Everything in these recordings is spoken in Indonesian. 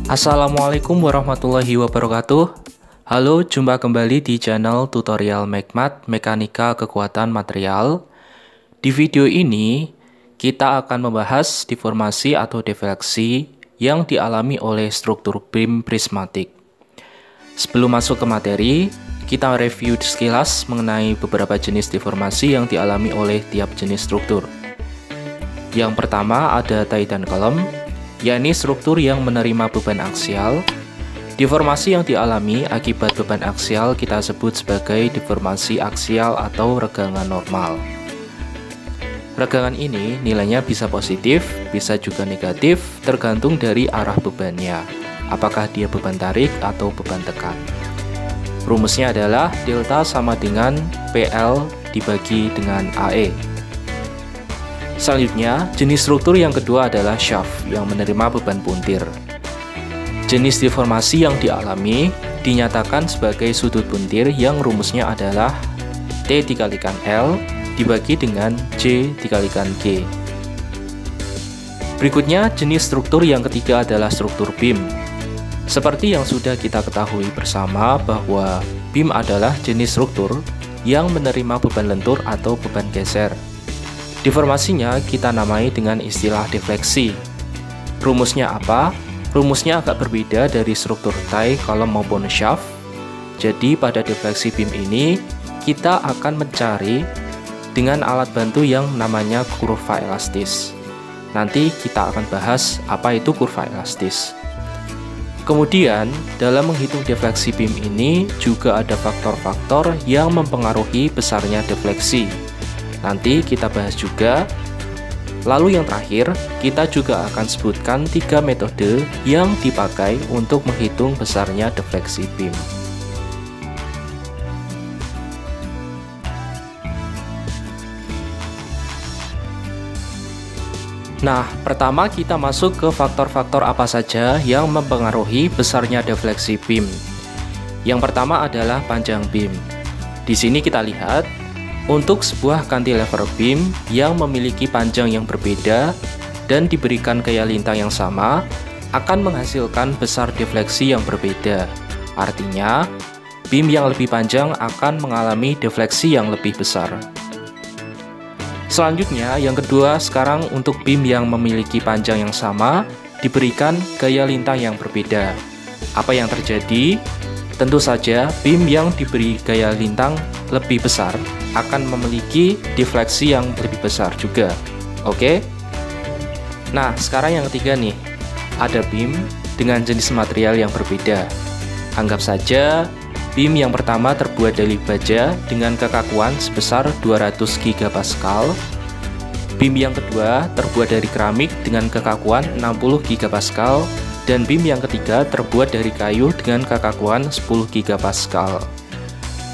Assalamualaikum warahmatullahi wabarakatuh. Halo, jumpa kembali di channel tutorial MacMath Mekanika Kekuatan Material. Di video ini, kita akan membahas deformasi atau defleksi yang dialami oleh struktur beam prismatik. Sebelum masuk ke materi, kita review sekilas mengenai beberapa jenis deformasi yang dialami oleh tiap jenis struktur. Yang pertama ada tie dan column, yakni struktur yang menerima beban aksial. Deformasi yang dialami akibat beban aksial kita sebut sebagai deformasi aksial atau regangan normal. Regangan ini nilainya bisa positif, bisa juga negatif, tergantung dari arah bebannya. Apakah dia beban tarik atau beban tekan. Rumusnya adalah delta sama dengan PL dibagi dengan AE. Selanjutnya, jenis struktur yang kedua adalah shaft yang menerima beban puntir. Jenis deformasi yang dialami dinyatakan sebagai sudut puntir yang rumusnya adalah T dikalikan L dibagi dengan J dikalikan G. Berikutnya, jenis struktur yang ketiga adalah struktur beam. Seperti yang sudah kita ketahui bersama bahwa beam adalah jenis struktur yang menerima beban lentur atau beban geser. Deformasinya kita namai dengan istilah defleksi. Rumusnya apa? Rumusnya agak berbeda dari struktur tie, column maupun shaft. Jadi pada defleksi beam ini kita akan mencari dengan alat bantu yang namanya kurva elastis. Nanti kita akan bahas apa itu kurva elastis. Kemudian dalam menghitung defleksi beam ini juga ada faktor-faktor yang mempengaruhi besarnya defleksi. Nanti kita bahas juga. Lalu yang terakhir, kita juga akan sebutkan 3 metode yang dipakai untuk menghitung besarnya defleksi beam. Nah, pertama kita masuk ke faktor-faktor apa saja yang mempengaruhi besarnya defleksi beam. Yang pertama adalah panjang beam. Di sini kita lihat untuk sebuah cantilever beam yang memiliki panjang yang berbeda dan diberikan gaya lintang yang sama akan menghasilkan besar defleksi yang berbeda. Artinya, beam yang lebih panjang akan mengalami defleksi yang lebih besar. Selanjutnya, yang kedua, sekarang untuk beam yang memiliki panjang yang sama diberikan gaya lintang yang berbeda. Apa yang terjadi? Tentu saja, beam yang diberi gaya lintang lebih besar akan memiliki defleksi yang lebih besar juga. Oke? Nah, sekarang yang ketiga nih, ada beam dengan jenis material yang berbeda. Anggap saja beam yang pertama terbuat dari baja dengan kekakuan sebesar 200 GPa. Beam yang kedua terbuat dari keramik dengan kekakuan 60 GPa. Dan beam yang ketiga terbuat dari kayu dengan kekakuan 10 GPa.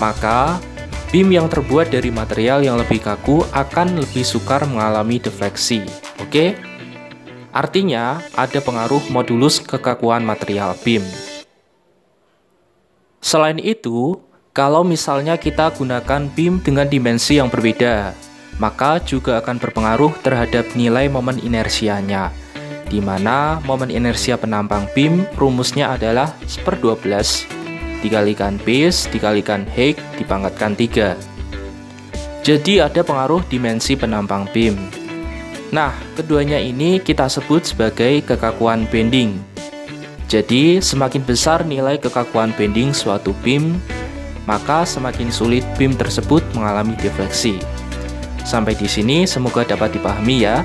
Maka, beam yang terbuat dari material yang lebih kaku akan lebih sukar mengalami defleksi. Oke? Artinya, ada pengaruh modulus kekakuan material beam. Selain itu, kalau misalnya kita gunakan beam dengan dimensi yang berbeda, maka juga akan berpengaruh terhadap nilai momen inersianya, di mana momen inersia penampang beam rumusnya adalah 1/12 dikalikan base dikalikan height dipangkatkan 3. Jadi ada pengaruh dimensi penampang beam. Nah, keduanya ini kita sebut sebagai kekakuan bending. Jadi semakin besar nilai kekakuan bending suatu beam, maka semakin sulit beam tersebut mengalami defleksi. Sampai di sini semoga dapat dipahami ya.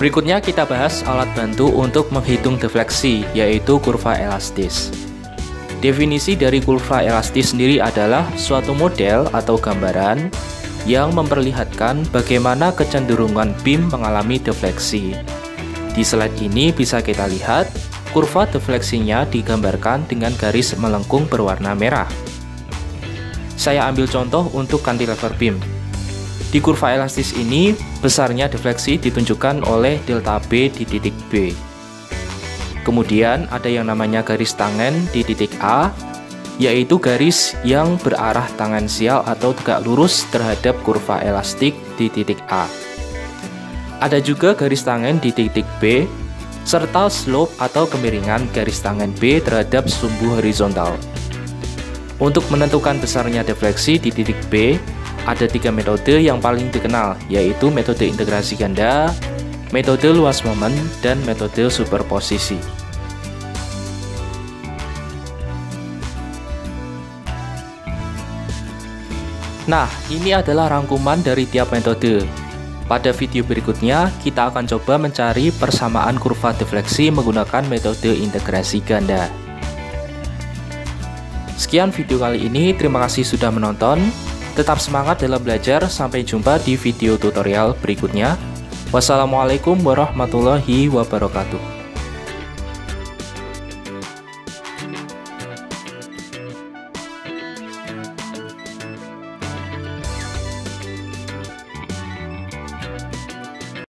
Berikutnya kita bahas alat bantu untuk menghitung defleksi, yaitu kurva elastis. Definisi dari kurva elastis sendiri adalah suatu model atau gambaran yang memperlihatkan bagaimana kecenderungan beam mengalami defleksi. Di slide ini bisa kita lihat, kurva defleksinya digambarkan dengan garis melengkung berwarna merah. Saya ambil contoh untuk cantilever beam. Di kurva elastis ini, besarnya defleksi ditunjukkan oleh delta B di titik B. Kemudian ada yang namanya garis tangen di titik A, yaitu garis yang berarah tangensial atau tegak lurus terhadap kurva elastik di titik A. Ada juga garis tangan di titik B, serta slope atau kemiringan garis tangan B terhadap sumbu horizontal. Untuk menentukan besarnya defleksi di titik B, ada 3 metode yang paling dikenal, yaitu metode integrasi ganda, metode luas momen, dan metode superposisi. Nah, ini adalah rangkuman dari tiap metode. Pada video berikutnya, kita akan coba mencari persamaan kurva defleksi menggunakan metode integrasi ganda. Sekian video kali ini, terima kasih sudah menonton. Tetap semangat dalam belajar, sampai jumpa di video tutorial berikutnya. Wassalamualaikum warahmatullahi wabarakatuh.